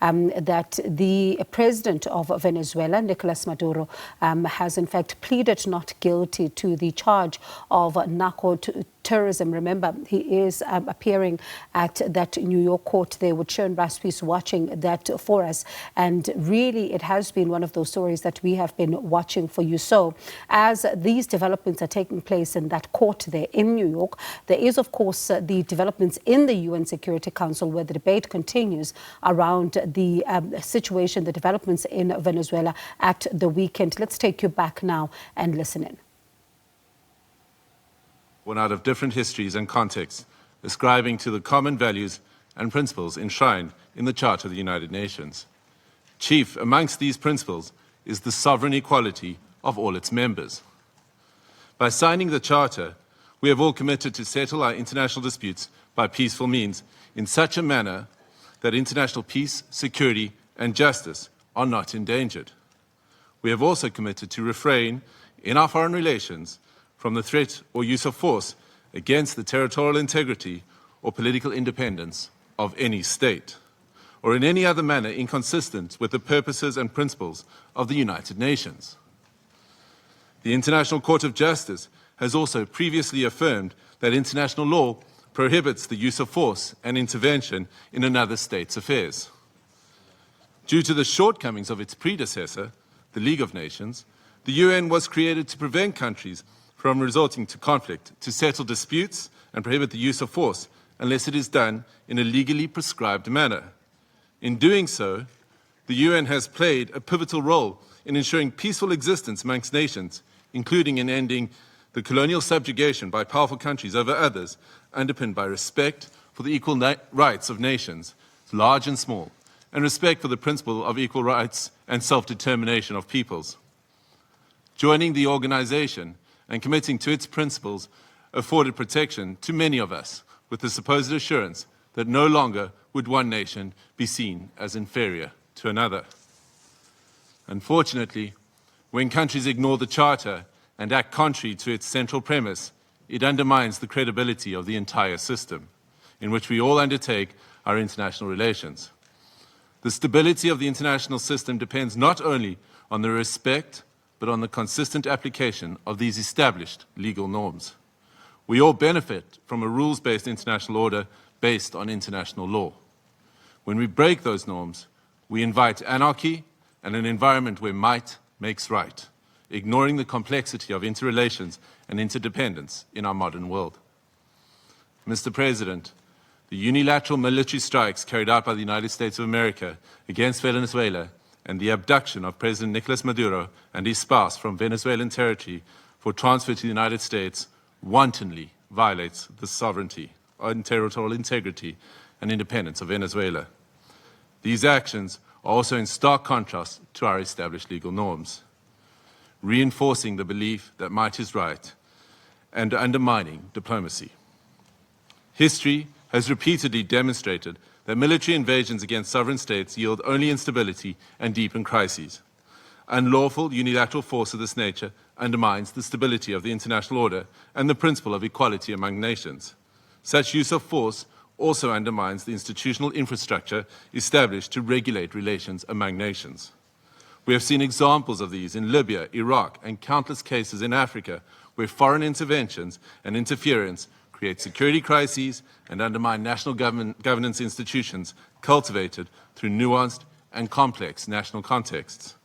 that the president of Venezuela, Nicolas Maduro, has in fact pleaded not guilty to the charge of narco-terrorism. Remember, he is appearing at that New York court there with Sharon Raspi's watching that for us. And really, it has been one of those stories that we have been watching for you. So as these developments are taking place in that court there in New York, there is, of course, the developments in the UN Security Council where the debate continues around the situation, the developments in Venezuela at the weekend. Let's take you back now and listen in. Born out of different histories and contexts, ascribing to the common values and principles enshrined in the Charter of the United Nations. Chief amongst these principles is the sovereign equality of all its members. By signing the Charter, we have all committed to settle our international disputes by peaceful means in such a manner that international peace, security, and justice are not endangered. We have also committed to refrain in our foreign relations from the threat or use of force against the territorial integrity or political independence of any state, or in any other manner inconsistent with the purposes and principles of the United Nations. The International Court of Justice has also previously affirmed that international law prohibits the use of force and intervention in another state's affairs. Due to the shortcomings of its predecessor, the League of Nations, the UN was created to prevent countries from resorting to conflict, to settle disputes and prohibit the use of force unless it is done in a legally prescribed manner. In doing so, the UN has played a pivotal role in ensuring peaceful existence amongst nations, including in ending the colonial subjugation by powerful countries over others, underpinned by respect for the equal rights of nations, large and small, and respect for the principle of equal rights and self-determination of peoples. Joining the organization and committing to its principles afforded protection to many of us, with the supposed assurance that no longer would one nation be seen as inferior to another. Unfortunately, when countries ignore the Charter and act contrary to its central premise, it undermines the credibility of the entire system in which we all undertake our international relations. The stability of the international system depends not only on the respect but on the consistent application of these established legal norms. We all benefit from a rules-based international order based on international law. When we break those norms, we invite anarchy and an environment where might makes right, ignoring the complexity of interrelations and interdependence in our modern world. Mr. President, the unilateral military strikes carried out by the United States of America against Venezuela and the abduction of President Nicolas Maduro and his spouse from Venezuelan territory for transfer to the United States wantonly violates the sovereignty and territorial integrity and independence of Venezuela. These actions are also in stark contrast to our established legal norms, reinforcing the belief that might is right and undermining diplomacy. History has repeatedly demonstrated that military invasions against sovereign states yield only instability and deepen crises. Unlawful unilateral force of this nature undermines the stability of the international order and the principle of equality among nations. Such use of force also undermines the institutional infrastructure established to regulate relations among nations. We have seen examples of these in Libya, Iraq, and countless cases in Africa where foreign interventions and interference create security crises and undermine national governance institutions cultivated through nuanced and complex national contexts.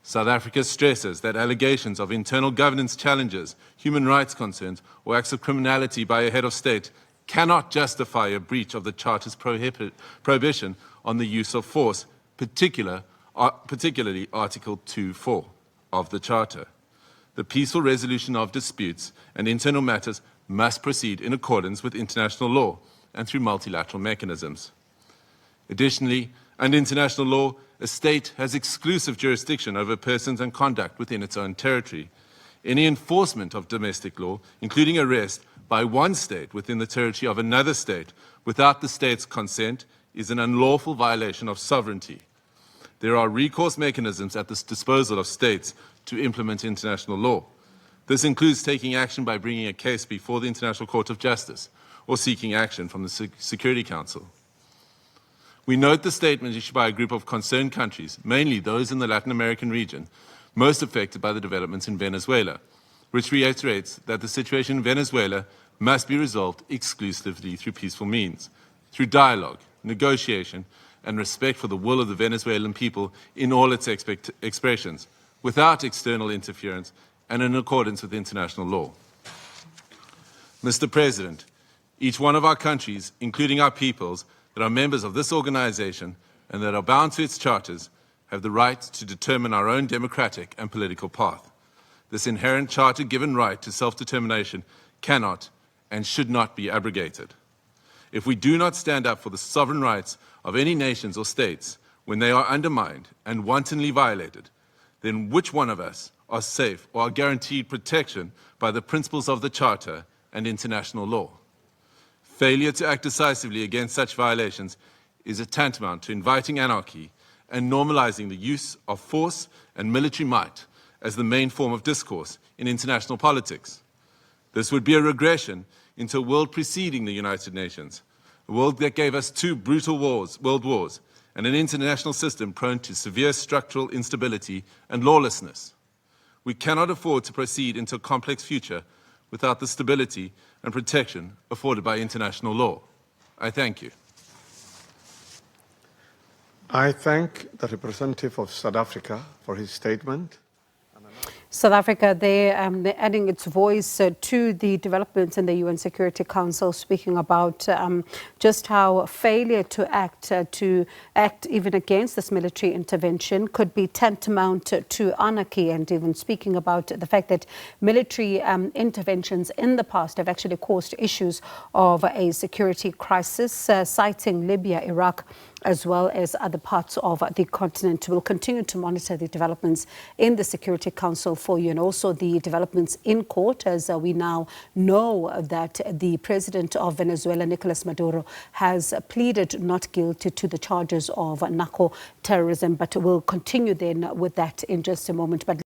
South Africa stresses that allegations of internal governance challenges, human rights concerns, or acts of criminality by a head of state cannot justify a breach of the Charter's prohibition on the use of force, particularly Article 2.4 of the Charter. The peaceful resolution of disputes and internal matters must proceed in accordance with international law and through multilateral mechanisms. Additionally, under international law, a state has exclusive jurisdiction over persons and conduct within its own territory. Any enforcement of domestic law, including arrest by one state within the territory of another state without the state's consent, is an unlawful violation of sovereignty. There are recourse mechanisms at the disposal of states to implement international law. This includes taking action by bringing a case before the International Court of Justice or seeking action from the Security Council. We note the statement issued by a group of concerned countries, mainly those in the Latin American region, most affected by the developments in Venezuela, which reiterates that the situation in Venezuela must be resolved exclusively through peaceful means, through dialogue, negotiation, and respect for the will of the Venezuelan people in all its expressions, without external interference and in accordance with international law. Mr. President, each one of our countries, including our peoples, that are members of this organization and that are bound to its charters, have the right to determine our own democratic and political path. This inherent charter-given right to self-determination cannot and should not be abrogated. If we do not stand up for the sovereign rights of any nations or states when they are undermined and wantonly violated, then which one of us are safe or are guaranteed protection by the principles of the Charter and international law? Failure to act decisively against such violations is a tantamount to inviting anarchy and normalizing the use of force and military might as the main form of discourse in international politics. This would be a regression into a world preceding the United Nations, a world that gave us two brutal world wars, and an international system prone to severe structural instability and lawlessness. We cannot afford to proceed into a complex future without the stability and protection afforded by international law. I thank you. I thank the representative of South Africa for his statement. South Africa, they're adding its voice to the developments in the UN Security Council, speaking about just how failure to act even against this military intervention could be tantamount to anarchy, and even speaking about the fact that military interventions in the past have actually caused issues of a security crisis, citing Libya, Iraq, as well as other parts of the continent. We'll continue to monitor the developments in the Security Council for you, and also the developments in court, as we now know that the president of Venezuela, Nicolas Maduro, has pleaded not guilty to the charges of narco terrorism. But we'll continue then with that in just a moment. But